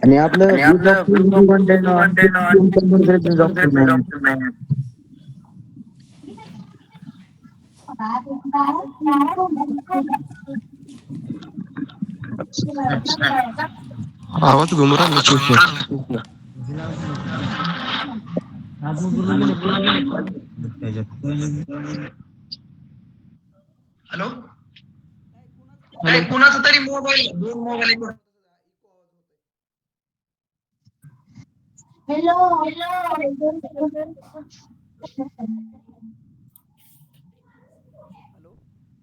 आणि आपलं आणि ब्लूटूथ आपलं ब्लूटूथ जॉब नाही. आवाज घुमू राहिला खूप. हॅलो. नाही कुणाचा तरी मोबाईल, दोन मोबाईल.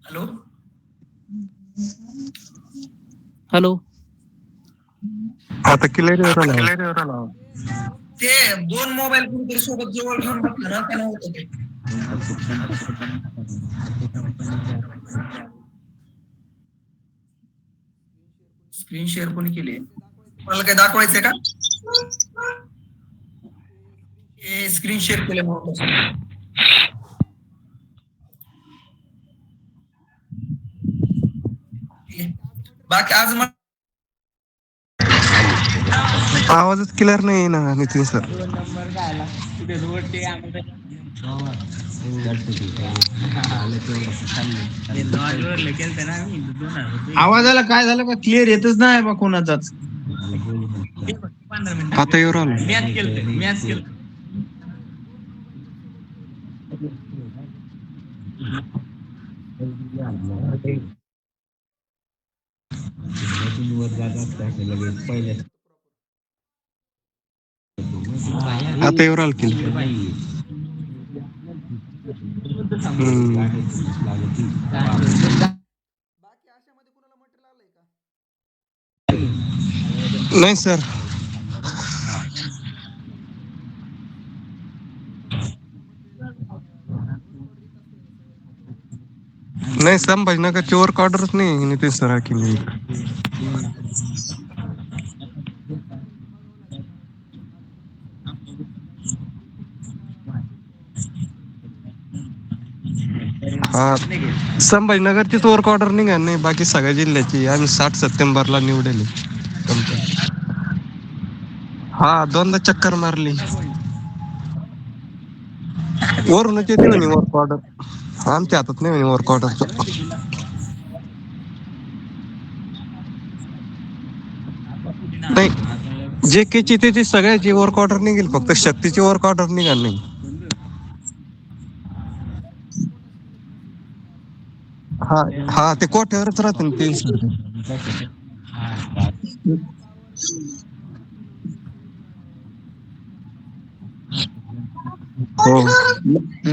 हॅलो. हॅलो. आता क्लिअर येऊ राहिला आवाज. ते दोन मोबाईल कुठेतरी सोबत जवळ घेऊन बसलं ना, त्याला होतं ते. स्क्रीन शेअर कोणी केली? मला काय दाखवायचंय का? हे स्क्रीन शेअर केल्यामुळे बाकी आज आवाजच क्लिअर नाही ना नितीन सर. आवाजाला काय झालं का क्लिअर येतच नाही बा कोणाचाच. आता येऊ राहिला. आता येऊ राहिला क्लिअर. नाही सर. नाही संभाजीनगरची वर्क ऑर्डरच नाही नितीन सर केली. हा संभाजीनगरचीच वर्क ऑर्डर निघा नाही, बाकी सगळ्या जिल्ह्याची. आम्ही 60 सप्टेंबरला निवडेल. हा दोनदा चक्कर मारली. वरूनच येते म्हणे वर्क ऑर्डर. आमच्या हातात नाही म्हणे वर्क ऑर्डरचं. नाही जे केची ते सगळ्याची वर्क ऑर्डर निघेल, फक्त शक्तीची वर्क ऑर्डर निघाल नाही. हा हा ते कोठ्यावरच राहते ना ते सर. हो.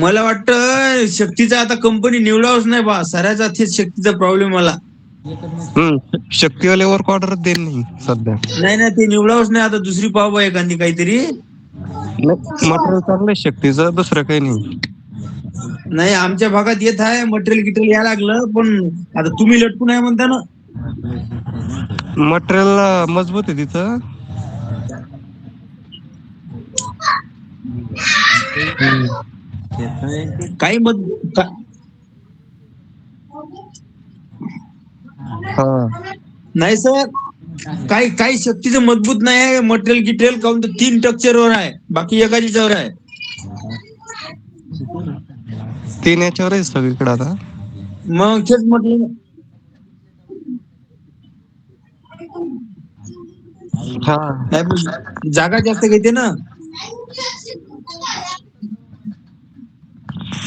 मला वाटतं शक्तीचा आता कंपनी निवडावच नाही बा, साऱ्याचा तेच शक्तीचा प्रॉब्लेम आला. शक्तीवाले वर्क ऑर्डरच देईल नाही सध्या. नाही ना, ते निवडावच नाही. आता दुसरी पाव बा एखादी काहीतरी. मटेरियल चांगलं शक्तीचं, दुसरं काही नाही. नाही आमच्या भागात येत आहे मटेरियल गिटेरियल यायला लागलं, पण आता तुम्ही लटकून आहे म्हणता ना. मटेरियल मजबूत आहे तिथं. काही मत हा. नाही सर, काही शक्तीचं मजबूत नाही आहे मटेरियल गिटेरियल. काऊन तर 3 स्ट्रक्चरवर आहे, बाकी एकाच याच्यावर आहे. 3 याच्यावर आहे सगळीकडे आता. मग तेच म्हटलं. हा. नाही पण जागा जास्त घेते ना.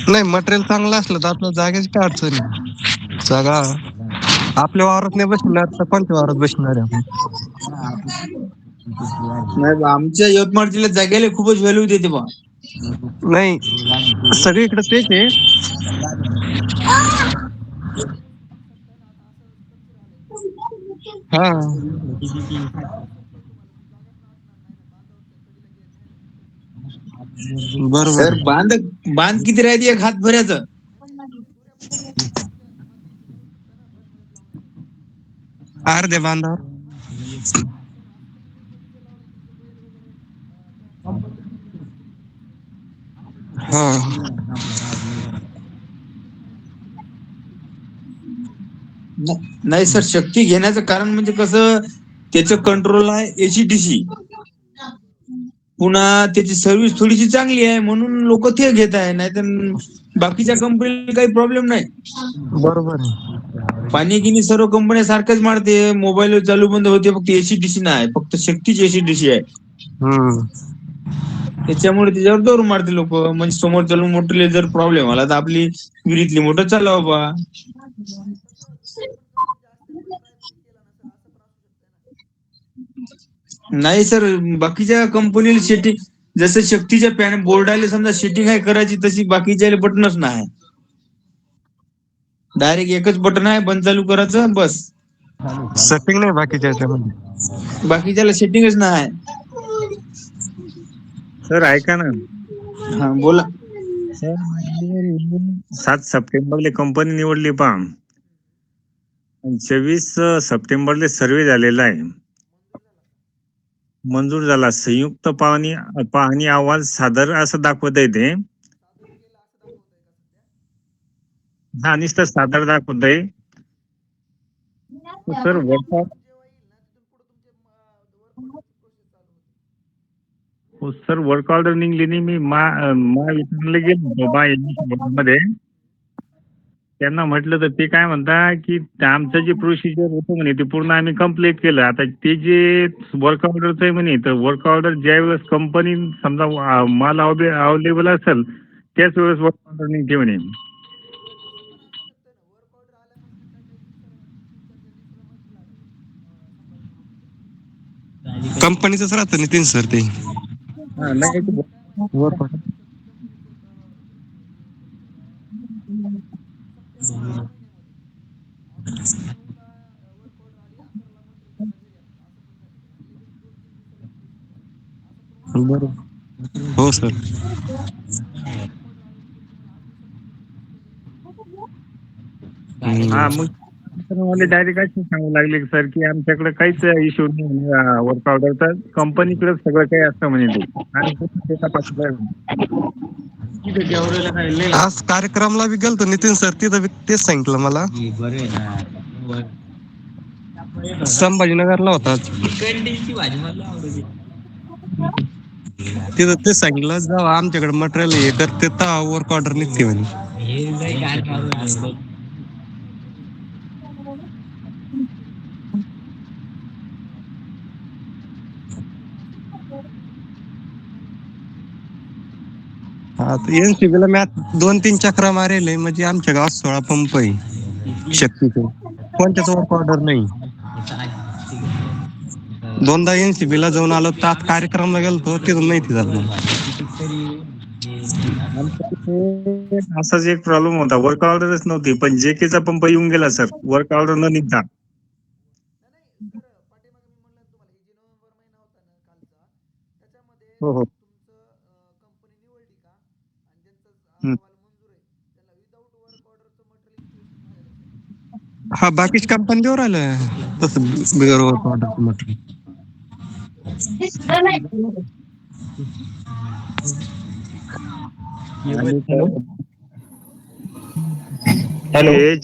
नाही मटेरियल चांगलं असलं तर आपल्या जागेची काय अडचण आहे. जागा आपल्या वावरात नाही बसणार तर कोणत्या वावरात बसणार आहे आपण. नाही आमच्या यवतमाळ जिल्ह्यात जागेला खूपच व्हॅल्यू देते बा. नाही सगळीकडे तेच आहे. हा. बरोबर सर आहे. बांध किती राहते एक हात भऱ्याचं. अर्ध्या बांधावर. हा. नाही सर, शक्ती घेण्याचं कारण म्हणजे कसं, त्याचं कंट्रोल आहे एसीटीसी. पुन्हा त्याची सर्व्हिस थोडीशी चांगली आहे म्हणून लोक ते घेत आहे, नाहीतर बाकीच्या कंपनीला काही प्रॉब्लेम नाही. बरोबर आहे. पाणी गिनी सर्व कंपन्या सारखंच मारते, मोबाईल चालू बंद होते, फक्त एसीटीसी नाही, फक्त शक्तीची एसीटीसी आहे. त्याच्यामुळे त्याच्यावर दर मारते लोक, म्हणजे समोर चालून मोटर जर प्रॉब्लेम आला तर आपली विहिरीतली मोटर चालवा बा. नाही सर, बाकीच्या कंपनीला सेटिंग जसं शक्तीच्या पॅन बोर्डाला समजा सेटिंग आहे करायची, तशी बाकीच्या बटनच नाही. डायरेक्ट एकच बटन आहे बंद चालू करायचं बस. सेटिंग नाही बाकीच्या याच्यामध्ये. बाकीच्याला सेटिंगच नाही. सर ऐका ना. हा बोला. सर 7 सप्टेंबरला कंपनी निवडली पहा, 24 सप्टेंबरला सर्वे झालेला आहे, मंजूर झाला. संयुक्त पाहणी अहवाल सादर असं दाखवत आहे ते. हा नुसतं सादर दाखवत आहे सर. सर वर्क ऑर्डर निघली नाही. मी महावितरणला गेलो होतो मध्ये, त्यांना म्हटलं तर ते काय म्हणता की आमचं जे प्रोसिजर होतं म्हणे ते पूर्ण आम्ही कम्प्लीट केलं. आता ते जे वर्क ऑर्डरचं आहे म्हणे, तर वर्क ऑर्डर ज्या वेळेस कंपनी समजा माल अवेलेबल असेल त्याच वेळेस वर्क ऑर्डर निघते म्हणे. कंपनीचंच राहतं नितीन सर ते. हा नाही बरोबर. हो सर. हा मग मला डायरेक्ट अशी सांगू लागले सर की आमच्याकडे काहीच इश्यू नाही वर्क ऑर्डरचा, कंपनीकडे सगळं काही असतं म्हणे ते. आज कार्यक्रमला बी गेलतो नितीन सर, तिथं बी तेच सांगितलं मला. संभाजीनगरला होता तिथं तेच सांगितलं, जेव्हा आमच्याकडे मटेरियल हे करते तेव्हा वर्क ऑर्डर निघते म्हणे. हा एनसीबीला मी 2-3 चक्रा मारेल, म्हणजे आमच्या गावात 16 पंप आहे शक्तीचे, कोणत्याच वर्क ऑर्डर नाही. 2दा एनसीबीला जाऊन आलो, तात कार्यक्रमला गेलतो तिथून माहिती झालं. असाच एक प्रॉब्लेम होता, वर्क ऑर्डरच नव्हती, पण जेकेचा पंप येऊन गेला सर वर्क ऑर्डर न निघता. हो हो. हा बाकीची कंपनी देऊ राहिलं तसं बिगर वर्क ऑर्डरचं मटेरियल.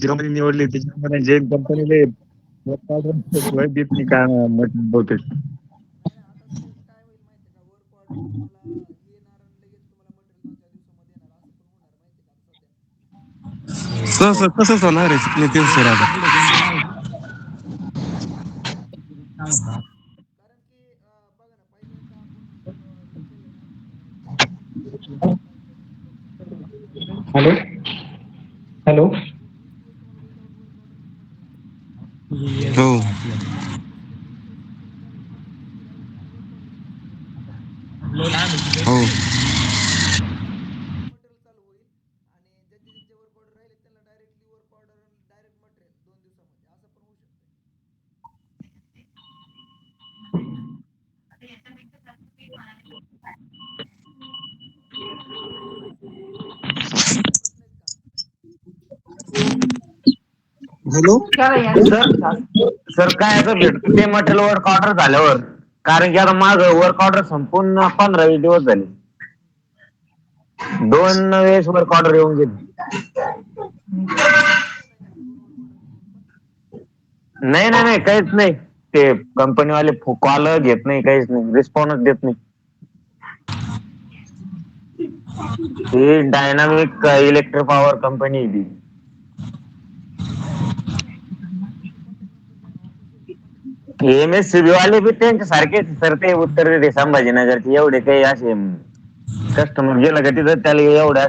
कंपनी निवडली त्याच्यामध्ये जैन कंपनीला वर्क ऑर्डर देत नाही का बहुतेक. तसंच होणार आहे नितीन सर आता. Hello hello. हो हो. हॅलो. सर काय आता भेटत ते मटेरियल वर्क ऑर्डर झाल्यावर, कारण की आता माझं वर्क ऑर्डर संपूर्ण 15-20 दिवस झाले, 2 वेळेस वर्क ऑर्डर येऊन गेली. नाही काहीच नाही. ते कंपनीवाले कॉल घेत नाही, काहीच नाही, रिस्पॉन्स देत नाही. ही डायनामिक इलेक्ट्रिक पॉवर कंपनी आहे ती. MSCB वाले बी त्यांच्या सारखेच सर, ते उत्तर देते संभाजीनगरचे एवढे काही असे कस्टमर गेलं का तिथं त्याला एवढ्या